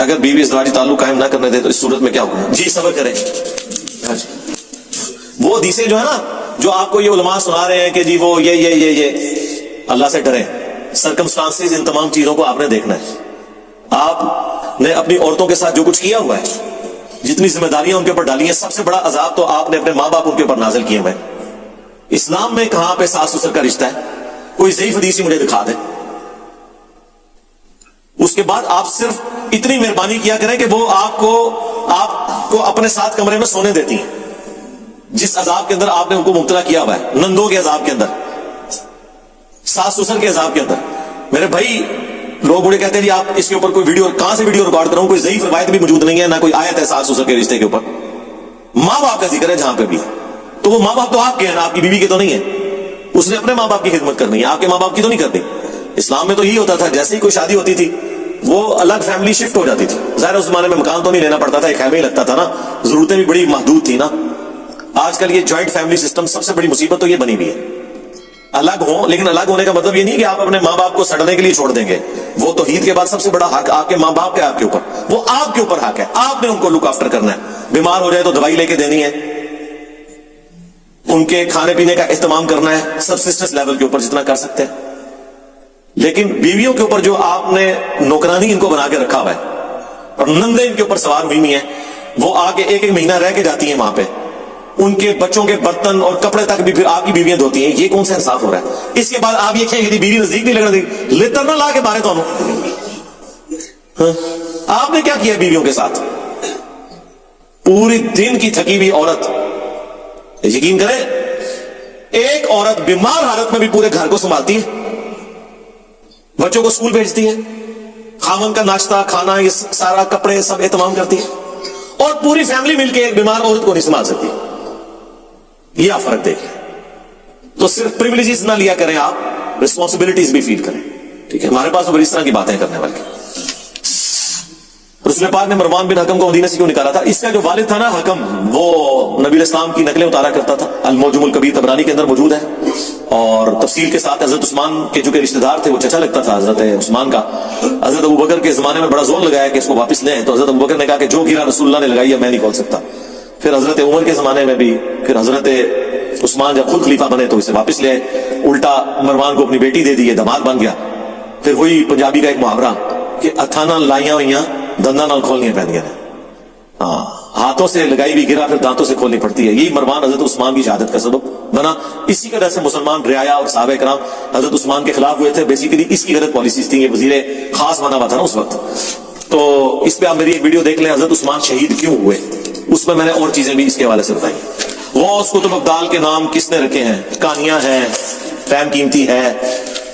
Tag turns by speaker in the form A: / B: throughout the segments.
A: اگر بیوی ازدواجی تعلق قائم نہ کرنے دے تو اس صورت میں کیا ہوگا؟ جی صبر کریں. وہ حدیثیں جو ہے نا جو آپ کو یہ علماء سنا رہے ہیں کہ جی وہ یہ اللہ سے ڈریں. سرکمسٹانسز ان تمام چیزوں کو آپ نے دیکھنا ہے. آپ نے اپنی عورتوں کے ساتھ جو کچھ کیا ہوا ہے، جتنی ذمہ داریاں ان کے اوپر ڈالی ہیں، سب سے بڑا عذاب تو آپ نے اپنے ماں باپ ان کے اوپر نازل کیے ہوئے. اسلام میں کہاں پہ ساس سسر کا رشتہ ہے؟ کوئی ضعیف حدیث ہی مجھے دکھا دے. اس کے بعد آپ صرف اتنی مہربانی کیا کریں کہ وہ آپ کو اپنے ساتھ کمرے میں سونے دیتی ہیں. جس عذاب کے اندر آپ نے ان کو مبتلا کیا ہوا ہے، نندوں کے عذاب کے اندر، ساس سسر کے عذاب کے اندر. میرے بھائی لوگ بڑے کہتے ہیں جی آپ اس کے اوپر کوئی ویڈیو، کہاں سے ویڈیو ریکارڈ کراؤں؟ کوئی ضعیف روایت بھی موجود نہیں ہے، نہ کوئی آیت ہے ساس سسر کے رشتے کے اوپر. ماں باپ کا ذکر ہے جہاں پہ بھی، تو وہ ماں باپ تو آپ کے ہیں نا، آپ کی بیوی کے تو نہیں ہے. اس نے اپنے ماں باپ کی خدمت کرنی ہے، آپ کے ماں باپ کی تو نہیں کرنی. اسلام میں تو یہی ہوتا تھا، جیسے ہی کوئی شادی ہوتی تھی وہ الگ فیملی شفٹ ہو جاتی تھی. ظاہر اس زمانے میں مکان تو نہیں لینا پڑتا تھا، ایک خیمہ ہی لگتا تھا نا، ضرورتیں بھی بڑی محدود تھی نا. آج کل یہ جوائنٹ فیملی سسٹم سب سے بڑی مصیبت تو یہ بنی ہوئی ہے. الگ ہوں، لیکن الگ ہونے کا مطلب یہ نہیں کہ آپ اپنے ماں باپ کو سڑنے کے لیے چھوڑ دیں گے. وہ توحید کے بعد سب سے بڑا حق آپ کے ماں باپ کا آپ کے اوپر، وہ آپ کے اوپر حق ہے. آپ نے ان کو لک آفٹر کرنا ہے. بیمار ہو جائے تو دوائی لے کے دینی ہے، ان کے کھانے پینے کا اہتمام کرنا ہے سبسسٹنس لیول کے اوپر جتنا کر سکتے ہیں. لیکن بیویوں کے اوپر جو آپ نے نوکرانی ان کو بنا کے رکھا ہوا ہے اور نندے ان کے اوپر سوار ہوئی ہوئی ہیں، وہ آ کے ایک مہینہ رہ کے جاتی ہیں وہاں پہ، ان کے بچوں کے برتن اور کپڑے تک بھی پھر آپ کی بیویاں دھوتی ہیں. یہ کون سا انصاف ہو رہا ہے؟ اس کے بعد آپ یہ کہیں گے بیوی نزدیک نہیں لگنا دیں، لتر نہ لا کے بارے تو آپ نے کیا کیا بیویوں کے ساتھ؟ پوری دن کی تھکی ہوئی عورت، یقین کریں ایک عورت بیمار حالت میں بھی پورے گھر کو سنبھالتی ہے، بچوں کو اسکول بھیجتی ہے، خاوند کا ناشتہ کھانا یہ سارا کپڑے سب اہتمام کرتی ہے، اور پوری فیملی مل کے ایک بیمار عورت کو نہیں سنبھال سکتی. یہ آپ فرق دیکھیں. تو صرف پریویلیجز نہ لیا کریں، آپ ریسپانسبلٹیز بھی فیل کریں. ٹھیک ہے، ہمارے پاس تو بڑی اس طرح کی باتیں کرنے والی. رسول پاک نے مروان بن حکم کو مدینہ سے کیوں نکالا تھا؟ اس کا جو والد تھا نا حکم، وہ نبی الاسلام کی نقلیں اتارا کرتا تھا. المعجم الکبیر طبرانی کے اندر موجود ہے، اور تفصیل کے ساتھ. حضرت عثمان کے جو کہ رشتہ دار تھے، وہ چچا لگتا تھا حضرت عثمان کا. حضرت ابوبکر کے زمانے میں بڑا زور لگایا کہ اس کو واپس لیں، تو حضرت ابوبکر نے کہا کہ جو گرا رسول اللہ نے لگائی ہے میں نہیں کھول سکتا. پھر حضرت عمر کے زمانے میں بھی، پھر حضرت عثمان جب خود خلیفہ بنے تو اسے واپس لے آئے. الٹا مروان کو اپنی بیٹی دے دی، داماد بن گیا. پھر وہی پنجابی کا ایک محاورہ کہ اتھانا لائیاں ہوئیاں دنداں نال کھولنیاں پہنیاں نے. ہاں، ہاتھوں سے لگائی بھی گرا پھر دانتوں سے کھولنی پڑتی ہے. یہی مروان حضرت عثمان کی شہادت کا سبب بنا. اسی طرح سے مسلمان رعایا اور صحابہ کرام حضرت عثمان کے خلاف ہوئے تھے. بیسیکلی اس کی غلط پالیسیز تھیں. یہ وزیر خاص بنا ہوا تھا نا اس وقت. تو اس پہ آپ میری ایک ویڈیو دیکھ لیں، حضرت عثمان شہید کیوں ہوئے. اس میں نے اور چیزیں بھی اس کے حوالے سے بتائی. غوث کتب ابدال کے نام کس نے رکھے ہیں؟ کہانیاں ہیں، ٹائم قیمتی ہے.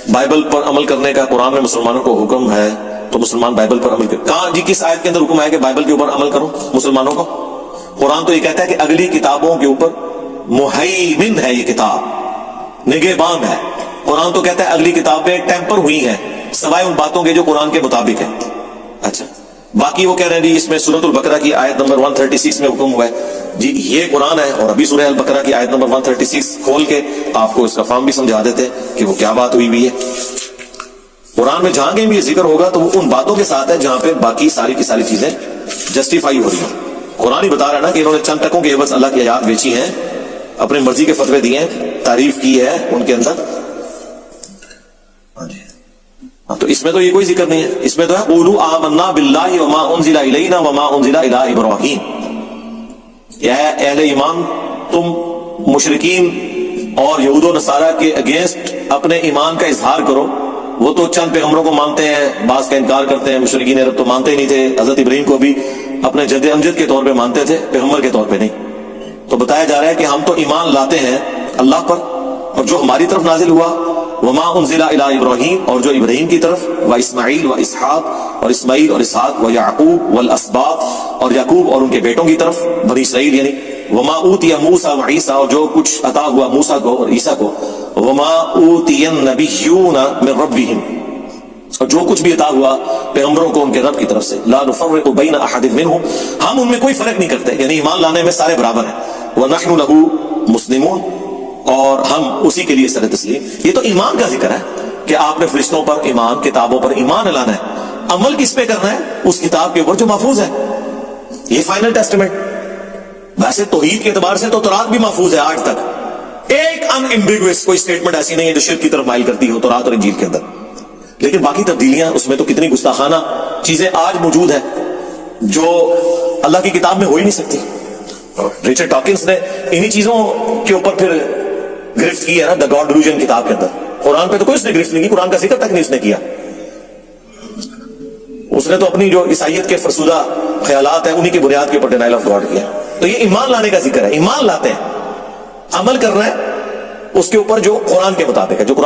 A: بائبل پر عمل کرنے کا قرآن میں مسلمانوں کو حکم ہے، تو مسلمان بائبل پر عمل کریں. کہاں جی کس آیت کے اندر حکم ہے کہ بائبل کے اوپر عمل کرو مسلمانوں کو؟ قرآن تو یہ کہتا ہے کہ اگلی کتابوں کے اوپر مہیمن ہے، یہ کتاب نگہبان ہے. قرآن تو کہتا ہے اگلی کتابیں ٹیمپر ہوئی ہیں سوائے ان باتوں کے جو قرآن کے مطابق ہیں. اچھا، باقی وہ کہہ رہے ہیں جی اس میں سورۃ البقرہ کی آیت نمبر 136 میں حکم ہوا ہے. جی یہ قرآن ہے، اور ابھی سورہ البقرہ کی آیت نمبر 136 کھول کے آپ کو اس کا فارم بھی سمجھا دیتے کہ وہ کیا بات ہوئی ہے. قرآن میں جہاں کہیں بھی یہ ذکر ہوگا تو وہ ان باتوں کے ساتھ ہے جہاں پہ باقی ساری کی ساری چیزیں جسٹیفائی ہو رہی ہیں. قرآن ہی بتا رہا ہے نا کہ انہوں نے چند ٹکوں کے عوض اللہ کی آیات بیچی ہیں، اپنی مرضی کے فتوے دیے ہیں، تعریف کی ہے ان کے اندر. تو اس میں تو یہ کوئی ذکر نہیں ہے. اس میں تو ہے قولوا آمنا باللہ وما انزل الینا وما انزل الی ابراہیم. اے اہل ایمان، تم مشرکین اور یہود و نصارہ کے اگینسٹ اپنے ایمان کا اظہار کرو. وہ تو چند پیغمبروں کو مانتے ہیں، بعض کا انکار کرتے ہیں. مشرکین عرب تو مانتے ہی نہیں تھے. حضرت ابراہیم کو بھی اپنے جد امجد کے طور پہ مانتے تھے، پیغمبر کے طور پہ نہیں. تو بتایا جا رہا ہے کہ ہم تو ایمان لاتے ہیں اللہ پر، اور جو ہماری طرف نازل ہوا وما انزل الی ابراہیم، اور جو ابراہیم کی طرف، و اسماعیل و اسحاق، اور اسماعیل اور اسحاق، و یعقوب والاسباط، اور یعقوب اور ان کے بیٹوں کی طرف، بنی اسرائیل یعنی. وما اوتی موسیٰ و عیسیٰ، اور جو کچھ عطا ہوا موسیٰ کو اور عیسیٰ کو. وما اوتی النبیون من ربہم، اور جو کچھ بھی عطا ہوا پیغمبروں کو ان کے رب کی طرف سے. لا نفرق بین احد منہم، ہم ان میں کوئی فرق نہیں کرتے، یعنی ایمان لانے میں سارے برابر ہیں. ونحن لہ مسلمون، اور ہم اسی کے لیے سر تسلیم. یہ تو ایمان کا ذکر ہے کہ آپ نے فرشتوں پر ایمان، کتابوں پر ایمان لانا ہے. عمل کس پہ کرنا ہے؟ اس کتاب کے اوپر جو محفوظ ہے. یہ فائنل ٹیسٹمنٹ. ویسے توحید کے اعتبار سے تو تورات بھی محفوظ ہے آج تک. ایک ان ایمبیگوس کوئی سٹیٹمنٹ ایسی نہیں ہے جو شرک کی طرف مائل کرتی ہو تورات اور انجیل کے اندر. لیکن باقی تبدیلیاں اس میں تو کتنی گستاخانہ چیزیں آج موجود ہیں جو اللہ کی کتاب میں ہو ہی نہیں سکتی. ریچرڈ ڈاکنز نے انہی چیزوں کے اوپر پھر گرفت کی ہے نا, دا گاڈ ڈیلوژن کتاب کے اندر. قرآن پہ تو کوئی اس نے گرفت نہیں کی, قرآن کا ذکر تک نہیں اس نے کیا. اس نے تو اپنی جو عیسائیت کے فرسودہ خیالات ہیں انہی کی بنیاد کے اوپر ڈینائل آف گاڈ کیا. تو یہ ایمان لانے کا ذکر ہے. ایمان لاتے ہیں, عمل کرنا ہے اس کے اوپر جو قرآن کے مطابق ہے, جو قرآن